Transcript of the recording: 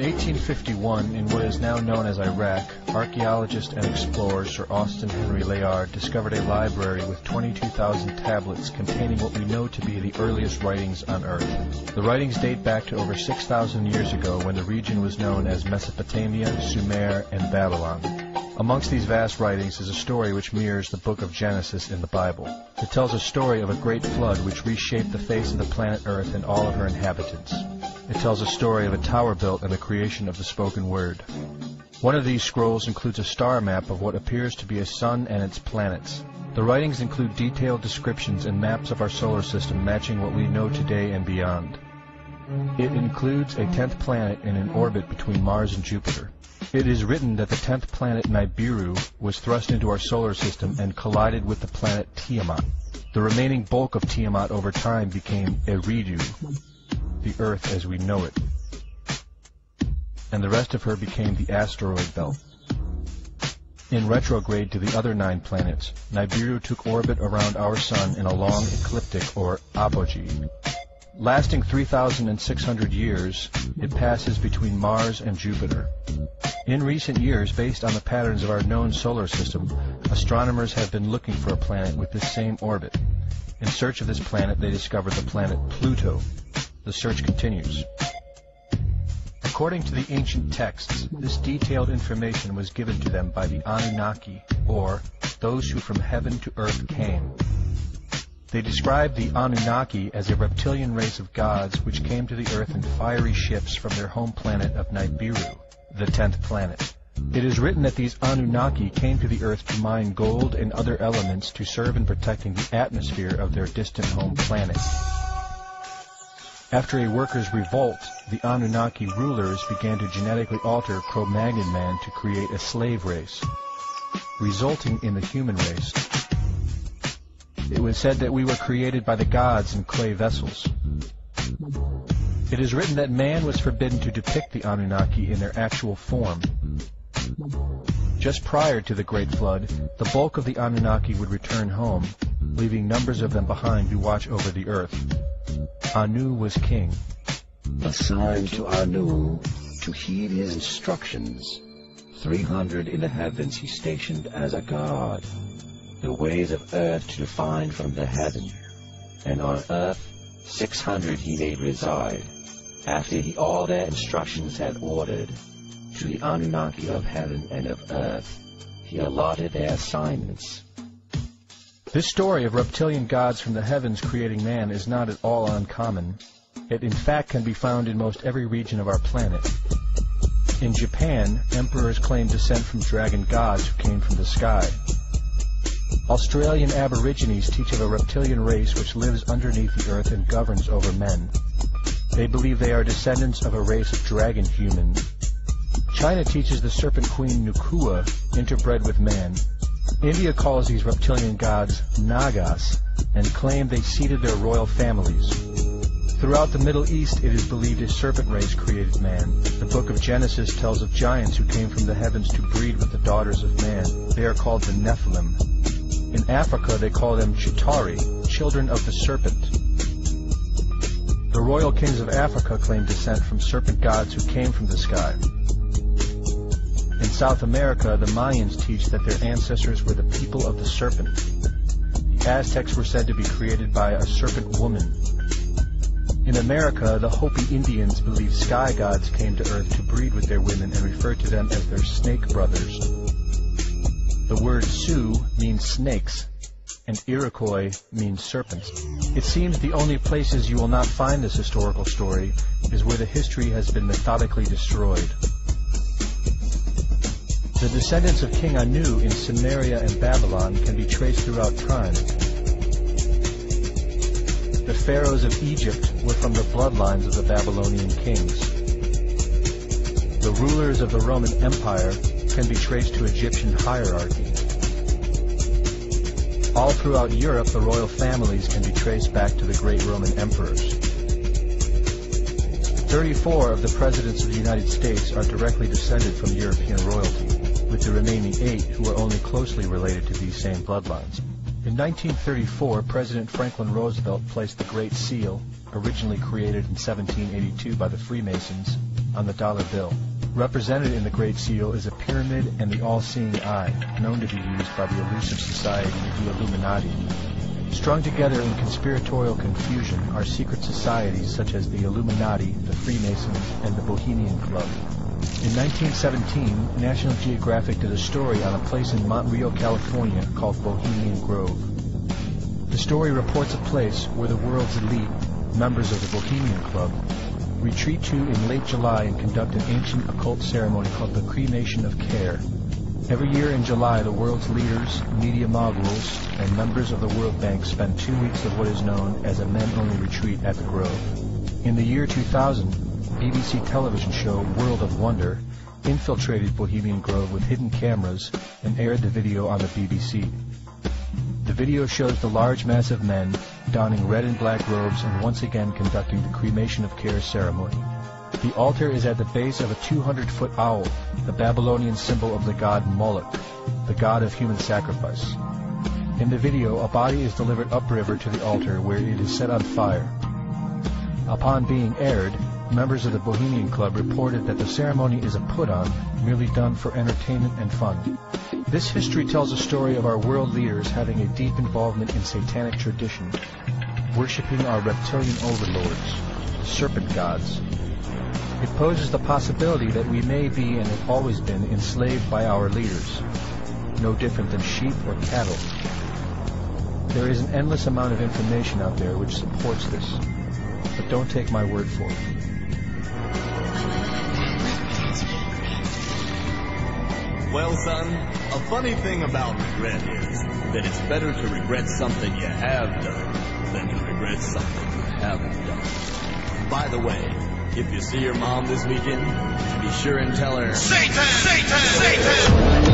1851, in what is now known as Iraq, archaeologist and explorer Sir Austin Henry Layard discovered a library with 22,000 tablets containing what we know to be the earliest writings on Earth. The writings date back to over 6,000 years ago when the region was known as Mesopotamia, Sumer, and Babylon. Amongst these vast writings is a story which mirrors the book of Genesis in the Bible. It tells a story of a great flood which reshaped the face of the planet Earth and all of her inhabitants. It tells a story of a tower built and the creation of the spoken word. One of these scrolls includes a star map of what appears to be a sun and its planets. The writings include detailed descriptions and maps of our solar system matching what we know today and beyond. It includes a 10th planet in an orbit between Mars and Jupiter. It is written that the 10th planet Nibiru was thrust into our solar system and collided with the planet Tiamat. The remaining bulk of Tiamat over time became Eridu, the Earth as we know it, and the rest of her became the asteroid belt. In retrograde to the other 9 planets, Nibiru took orbit around our Sun in a long ecliptic or apogee. Lasting 3,600 years, it passes between Mars and Jupiter. In recent years, based on the patterns of our known solar system, astronomers have been looking for a planet with this same orbit. In search of this planet, they discovered the planet Pluto. The search continues. According to the ancient texts, this detailed information was given to them by the Anunnaki, or those who from heaven to earth came. They described the Anunnaki as a reptilian race of gods which came to the earth in fiery ships from their home planet of Nibiru, the 10th planet. It is written that these Anunnaki came to the earth to mine gold and other elements to serve in protecting the atmosphere of their distant home planet. After a workers' revolt, the Anunnaki rulers began to genetically alter Cro-Magnon man to create a slave race, resulting in the human race. It was said that we were created by the gods in clay vessels. It is written that man was forbidden to depict the Anunnaki in their actual form. Just prior to the Great Flood, the bulk of the Anunnaki would return home, leaving numbers of them behind to watch over the earth. Anu was king. Assigned to Anu to heed his instructions, 300 in the heavens he stationed as a god, the ways of earth to define from the heaven, and on earth 600 he made reside, after he all their instructions had ordered. To the Anunnaki of heaven and of earth he allotted their assignments. This story of reptilian gods from the heavens creating man is not at all uncommon. It in fact can be found in most every region of our planet. In Japan, emperors claim descent from dragon gods who came from the sky. Australian Aborigines teach of a reptilian race which lives underneath the earth and governs over men. They believe they are descendants of a race of dragon humans. China teaches the serpent queen Nukua interbred with man. India calls these reptilian gods Nagas and claim they seeded their royal families. Throughout the Middle East, it is believed a serpent race created man. The book of Genesis tells of giants who came from the heavens to breed with the daughters of man. They are called the Nephilim. In Africa, they call them Chitari, children of the serpent. The royal kings of Africa claim descent from serpent gods who came from the sky. In South America, the Mayans teach that their ancestors were the people of the serpent. The Aztecs were said to be created by a serpent woman. In America, the Hopi Indians believe sky gods came to earth to breed with their women and refer to them as their snake brothers. The word Sioux means snakes, and Iroquois means serpents. It seems the only places you will not find this historical story is where the history has been methodically destroyed. The descendants of King Anu in Sumeria and Babylon can be traced throughout time. The pharaohs of Egypt were from the bloodlines of the Babylonian kings. The rulers of the Roman Empire can be traced to Egyptian hierarchy. All throughout Europe, the royal families can be traced back to the great Roman emperors. 34 of the presidents of the United States are directly descended from European royalty, with the remaining 8 who are only closely related to these same bloodlines. In 1934, President Franklin Roosevelt placed the Great Seal, originally created in 1782 by the Freemasons, on the dollar bill. Represented in the Great Seal is a pyramid and the all-seeing eye, known to be used by the elusive society, the Illuminati. Strung together in conspiratorial confusion are secret societies such as the Illuminati, the Freemasons, and the Bohemian Club. In 1917, National Geographic did a story on a place in Montreal, California called Bohemian Grove. The story reports a place where the world's elite, members of the Bohemian Club, retreat to in late July and conduct an ancient occult ceremony called the Cremation of Care. Every year in July, the world's leaders, media moguls, and members of the World Bank spend 2 weeks of what is known as a men-only retreat at the Grove. In the year 2000, BBC television show World of Wonder infiltrated Bohemian Grove with hidden cameras and aired the video on the BBC. The video shows the large mass of men donning red and black robes and once again conducting the Cremation of Care ceremony. The altar is at the base of a 200-foot owl, the Babylonian symbol of the god Moloch, the god of human sacrifice. In the video, a body is delivered upriver to the altar where it is set on fire. Upon being aired, members of the Bohemian Club reported that the ceremony is a put-on, merely done for entertainment and fun. This history tells a story of our world leaders having a deep involvement in satanic tradition, worshipping our reptilian overlords, the serpent gods. It poses the possibility that we may be and have always been enslaved by our leaders, no different than sheep or cattle. There is an endless amount of information out there which supports this, but don't take my word for it. Well, son, a funny thing about regret is that it's better to regret something you have done than to regret something you haven't done. By the way, if you see your mom this weekend, be sure and tell her, Satan! Satan! Satan!